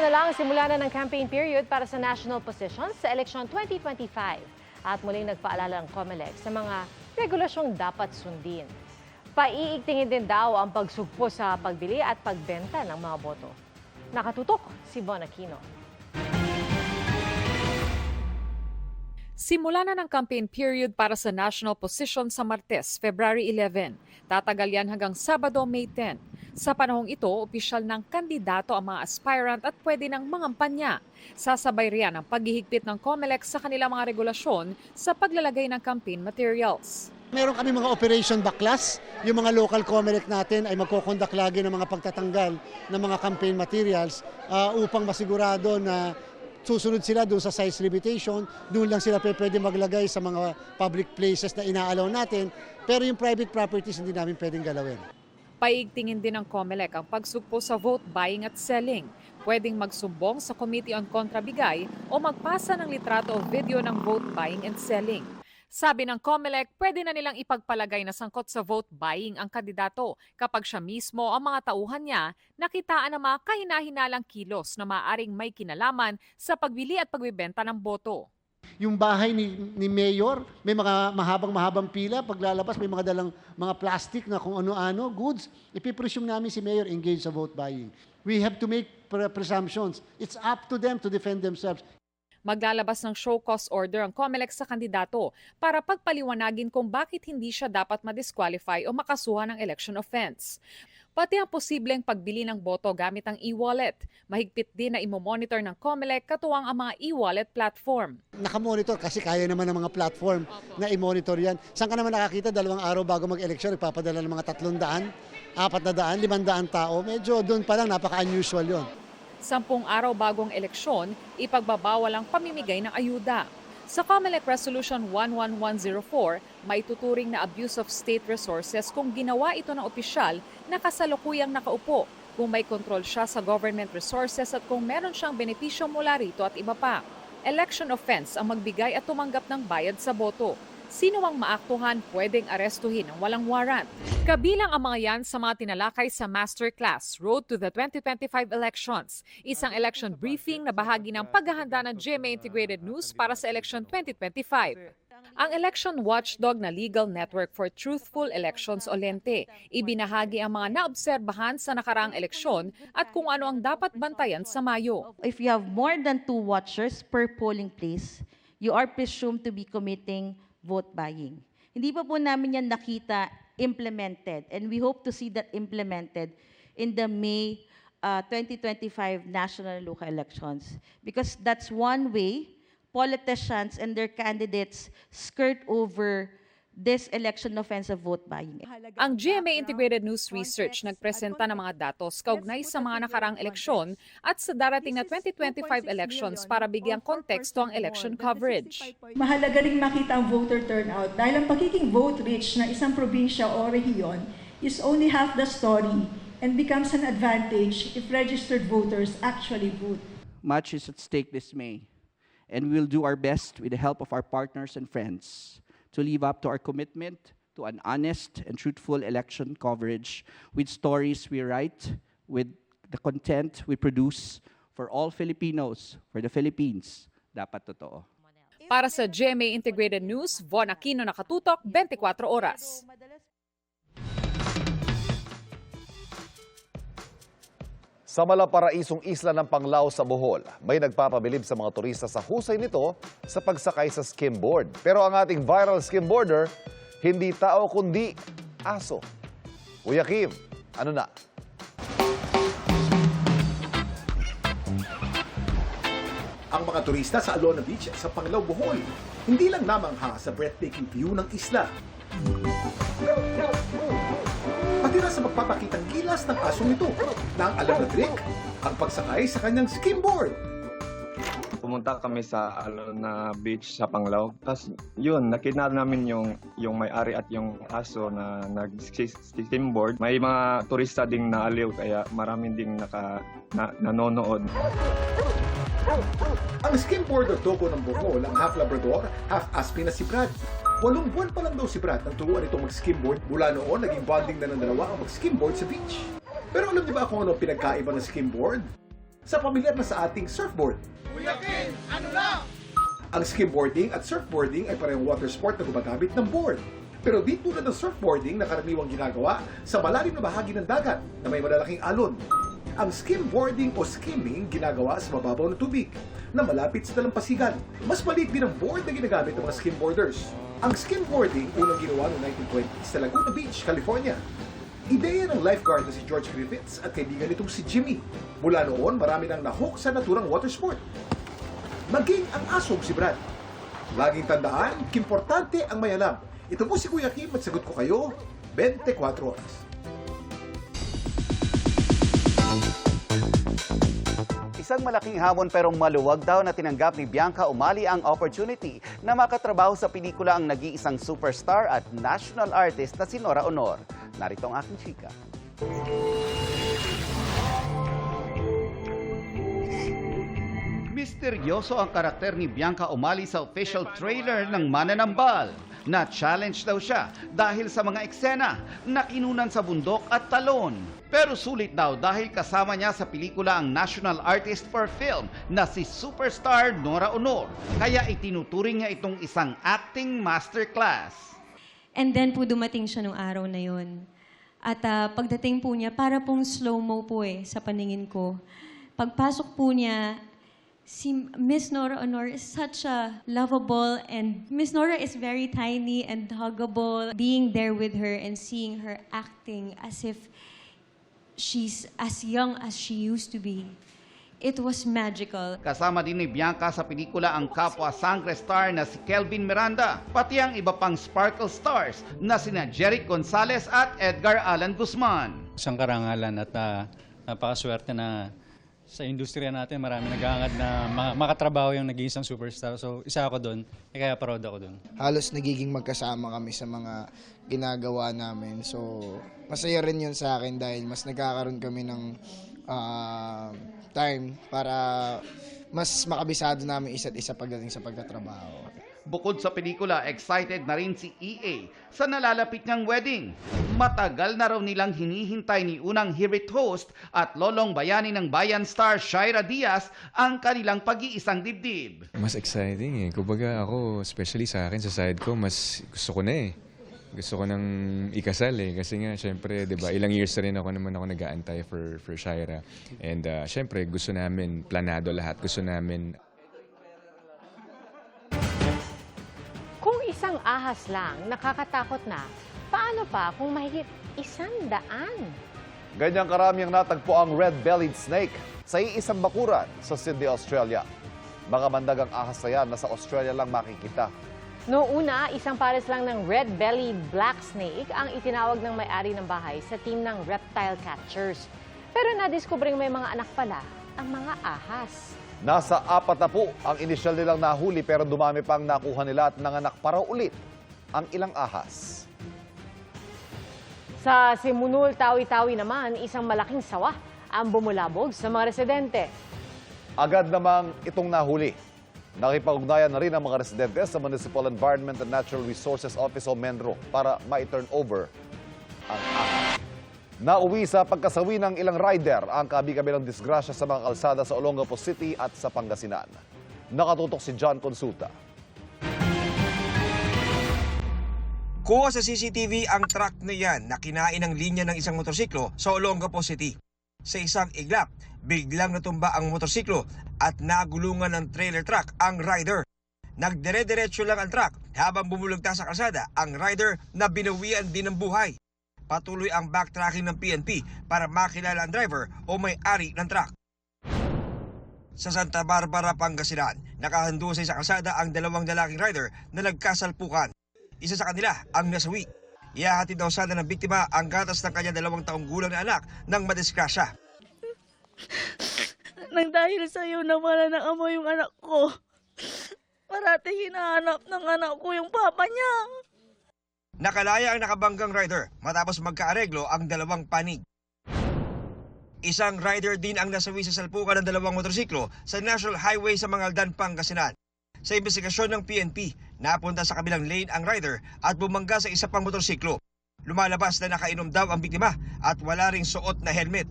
na lang simula na ng campaign period para sa national positions sa eleksyon 2025. At muling nagpaalala ng COMELEC sa mga regulasyong dapat sundin. Paiigtingin din daw ang pagsugpo sa pagbili at pagbenta ng mga boto. Nakatutok si Von Aquino. Simula na ng campaign period para sa national position sa Martes, February 11. Tatagal yan hanggang Sabado, May 10. Sa panahong ito, opisyal ng kandidato ang mga aspirant at pwede ng mangampanya. Sasabay riyan ang paghihigpit ng COMELEC sa kanilang mga regulasyon sa paglalagay ng campaign materials. Meron kami mga operation backlash. Yung mga local COMELEC natin ay magkoconduct lagi ng mga pagtatanggal ng mga campaign materials upang masigurado na susunod sila doon sa size limitation, doon lang sila pwede maglagay sa mga public places na inaalaw natin, pero yung private properties hindi namin pwedeng galawin. Paigtingin din ng COMELEC ang pagsugpo sa vote buying at selling. Pwedeng magsumbong sa Committee on Kontrabigay o magpasa ng litrato o video ng vote buying and selling. Sabi ng COMELEC, pwede na nilang ipagpalagay na sangkot sa vote buying ang kandidato kapag siya mismo ang mga tauhan niya nakitaan ng mga kahina-hinalang kilos na maaaring may kinalaman sa pagbili at pagbibenta ng boto. Yung bahay ni Mayor, may mga mahabang pila. Paglalabas, may mga dalang mga plastic na kung ano-ano, goods. Ipipresume namin si Mayor engaged sa vote buying. We have to make presumptions. It's up to them to defend themselves. Maglalabas ng show cause order ang COMELEC sa kandidato para pagpaliwanagin kung bakit hindi siya dapat ma-disqualify o makasuhan ng election offense. Pati ang posibleng pagbili ng boto gamit ang e-wallet. Mahigpit din na imomonitor ng COMELEC katuwang ang mga e-wallet platform. Nakamonitor kasi kaya naman ng mga platform na i-monitor yan. Saan ka naman nakakita 2 araw bago mag-eleksyon, ipapadala ng mga 300, 400, 500 tao. Medyo doon pa lang napaka-unusual yon. 10 araw bagong eleksyon, ipagbabawal ang pamimigay ng ayuda. Sa COMELEC Resolution 11104, may tuturing na abuse of state resources kung ginawa ito ng opisyal na kasalukuyang nakaupo, kung may kontrol siya sa government resources at kung meron siyang benepisyo mula rito at iba pa. Election offense ang magbigay at tumanggap ng bayad sa boto. Sino ang maaktuhan pwedeng arestuhin ng walang warrant. Kabilang ang mga yan sa mga tinalakay sa Masterclass Road to the 2025 Elections, isang election briefing na bahagi ng paghahanda ng GMA Integrated News para sa election 2025. Ang election watchdog na Legal Network for Truthful Elections o LENTE, ibinahagi ang mga naobserbahan sa nakaraang eleksyon at kung ano ang dapat bantayan sa Mayo. If you have more than 2 watchers per polling place, you are presumed to be committing vote buying. Hindi pa po namin yan nakita implemented, and we hope to see that implemented in the May 2025 national and local elections, because that's one way politicians and their candidates skirt over this election offense of vote buying. Ang GMA Integrated News Research nagpresenta ng mga datos kaugnay sa mga nakaraang eleksyon at sa darating na 2025 elections para bigyang konteksto ang election coverage. Mahalaga ring makita ang voter turnout dahil ang pagiging vote rich ng isang probinsya o rehiyon is only half the story and becomes an advantage if registered voters actually vote. Much is at stake this May, and we will do our best with the help of our partners and friends to live up to our commitment to an honest and truthful election coverage with stories we write, with the content we produce for all Filipinos, for the Philippines. Dapat totoo. Para sa GMA Integrated News, Von Aquino, nakatutok 24 oras. Sa malaparaisong isla ng Panglao sa Bohol, may nagpapabilib sa mga turista sa husay nito sa pagsakay sa skimboard. Pero ang ating viral skimboarder, hindi tao kundi aso. Kuya Kim, ano na? Ang mga turista sa Alona Beach sa Panglao, Bohol, hindi lang namangha sa breathtaking view ng isla. Pati na sa magpapakitang gilas ng asong ito na ang alam na trick, ang pagsakay sa kanyang skimboard. Pumunta kami sa Alona Beach sa Panglao. Tapos yun, nakita namin yung may-ari at yung aso na nag-skimboard. May mga turista ding naaliw kaya maraming ding nanonood. Ang skimboarder doggo ng Bohol, ang half Labrador, half Aspin na si Brad. 8 buwan pa lang daw si Brad nang turuan itong mag-skimboard. Mula noon, naging bonding na ng dalawa ang mag-skimboard sa beach. Pero alam niyo ba kung ano pinagkaiba ng skimboard? Sa pamilyar na sa ating surfboard. Kuya Ken, ano na? Ang skimboarding at surfboarding ay parehong water sport na gumagamit ng board. Pero di tulad ng surfboarding na karaniwang ginagawa sa malalim na bahagi ng dagat na may malalaking alon. Ang skimboarding o skimming ginagawa sa mababaw na tubig na malapit sa dalampasigan. Mas maliit din ang board na ginagamit ng mga skimboarders. Ang skimboarding unang ginawa noong 1920s sa Laguna Beach, California. Ideya ng lifeguard na si George Griffiths at kaibigan nitong si Jimmy. Mula noon, marami nang nahook sa naturang water sport. Maging ang asong si Brad. Laging tandaan, importante ang may alam. Ito po si Kuya Kim at sagot ko kayo, 24 oras. Isang malaking hamon pero maluwag daw na tinanggap ni Bianca Umali ang opportunity na makatrabaho sa pelikula ang nag-iisang superstar at national artist na si Nora Honor. Narito ang aking chika. Misteryoso ang karakter ni Bianca Umali sa official trailer ng Mananambal. Na-challenge daw siya dahil sa mga eksena na kinunan sa bundok at talon. Pero sulit daw dahil kasama niya sa pelikula ang national artist for film na si superstar Nora Honor. Kaya itinuturing niya itong isang acting masterclass. And then po dumating siya nung araw na yun. At pagdating po niya, para pong slow-mo po sa paningin ko. Pagpasok po niya, si Miss Nora Honor is such a lovable, and Miss Nora is very tiny and huggable. Being there with her and seeing her acting as if she's as young as she used to be, it was magical. Kasama din ni Bianca sa pelikula ang kapwa sangre star na si Kelvin Miranda, pati ang iba pang sparkle stars na sina Jeric Gonzalez at Edgar Allan Guzman. Isang karangalan at napakaswerte na sa industriya natin marami nag-aangat na makatrabaho yung nag-iisang superstar. So isa ako doon, kaya proud ako doon. Halos nagiging magkasama kami sa mga ginagawa namin. So masaya rin yun sa akin dahil mas nagkakaroon kami ng time para mas makabisado namin isa't isa pagdating sa pagtatrabaho. Bukod sa pelikula, excited na rin si EA sa nalalapit niyang wedding. Matagal na raw nilang hinihintay ni unang Hirit host at lolong bayani ng Bayan star Shaira Diaz ang kanilang pag-iisang dibdib. Mas exciting Kumbaga ako, especially sa akin, sa side ko, mas gusto ko na Gusto ko nang ikasal Kasi nga, syempre, diba, ilang years na rin ako nag-aantay for Shaira. And syempre, gusto namin planado lahat. Gusto namin. Kung isang ahas lang, nakakatakot na, paano pa kung mahigit 100? Ganyang karami ang natagpo ang red-bellied snake sa iisang bakuran sa Sydney, Australia. Mga mandagang ahas na yan na sa Australia lang makikita. Noong una, isang pares lang ng red-bellied black snake ang itinawag ng may-ari ng bahay sa team ng reptile catchers. Pero nadiskubring may mga anak pala ang mga ahas. Nasa 4 na po ang inisyal nilang nahuli pero dumami pang nakuha nila at nanganak para ulit ang ilang ahas. Sa Simunul, Tawi-Tawi naman, isang malaking sawa ang bumulabog sa mga residente. Agad namang itong nahuli. Nakipag-ugnayan na rin ang mga residente sa Municipal Environment and Natural Resources Office o MENRO para ma-turn over ang ahas. Nauwi sa pagkasawi ng ilang rider ang kabi-kabilang disgrasya sa mga kalsada sa Olongapo City at sa Pangasinan. Nakatutok si John Consulta. Kuha sa CCTV ang truck na yan na kinain ng linya ng isang motorsiklo sa Olongapo City. Sa isang iglap, biglang natumba ang motorsiklo at nagulungan ng trailer truck ang rider. Nagdire-diretso lang ang truck habang bumulagta sa kalsada ang rider na binawian din ng buhay. Patuloy ang backtracking ng PNP para makilala ang driver o may-ari ng truck. Sa Santa Barbara, Pangasinan, nakahandusay sa kalsada ang 2 lalaking rider na nagkasalpukan. Isa sa kanila ang nasawi. Ihahatid daw sana ng biktima ang gatas ng kanyang 2 taong gulang na anak nang madisgrasya. Nang dahil sa iyo nawala ng amo yung anak ko. Parati hinahanap ng anak ko yung papa niya. Nakalaya ang nakabanggang rider matapos magkaareglo ang 2 panig. Isang rider din ang nasawi sa salpukan ng 2 motorsiklo sa National Highway sa Mangaldan, Pangasinan. Sa investigasyon ng PNP, napunta sa kabilang lane ang rider at bumangga sa isa pang motorsiklo. Lumalabas na nakainom daw ang biktima at wala ring suot na helmet.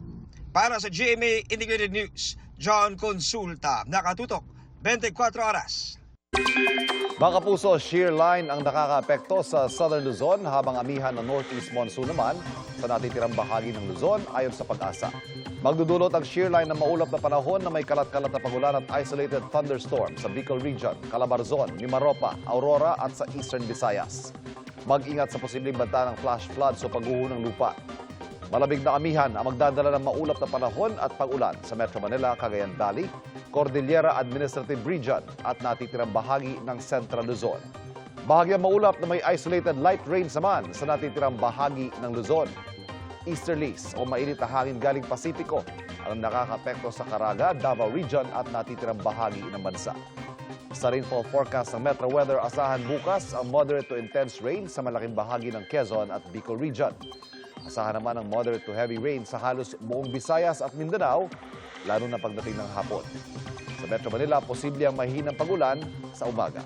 Para sa GMA Integrated News, John Consulta, nakatutok 24 oras. Mga kapuso, shear line ang nakakaapekto sa Southern Luzon habang amihan ng Northeast Monsoon naman sa natitirang bahagi ng Luzon ayon sa Pag-asa. Magdudulot ang shear line ng maulap na panahon na may kalat-kalat na pagulan at isolated thunderstorm sa Bicol Region, Calabarzon, Mimaropa, Aurora at sa Eastern Visayas. Mag-ingat sa posibleng banta ng flash floods o pagguho ng lupa. Malamig na amihan ang magdadala ng maulap na panahon at pag-ulan sa Metro Manila, Cagayan Valley, Cordillera Administrative Region at natitirang bahagi ng Central Luzon. Bahagyang maulap na may isolated light rains naman sa natitirang bahagi ng Luzon. Easterlies o mainit na hangin galing Pasipiko ang nakakapekto sa Caraga, Davao Region at natitirang bahagi ng bansa. Sa rainfall forecast ng Metro Weather, asahan bukas ang moderate to intense rain sa malaking bahagi ng Quezon at Bicol Region. Asahan naman ang moderate to heavy rain sa halos buong Visayas at Mindanao, lalo na pagdating ng hapon. Sa Metro Manila, posible ang mahinang pagulan sa umaga.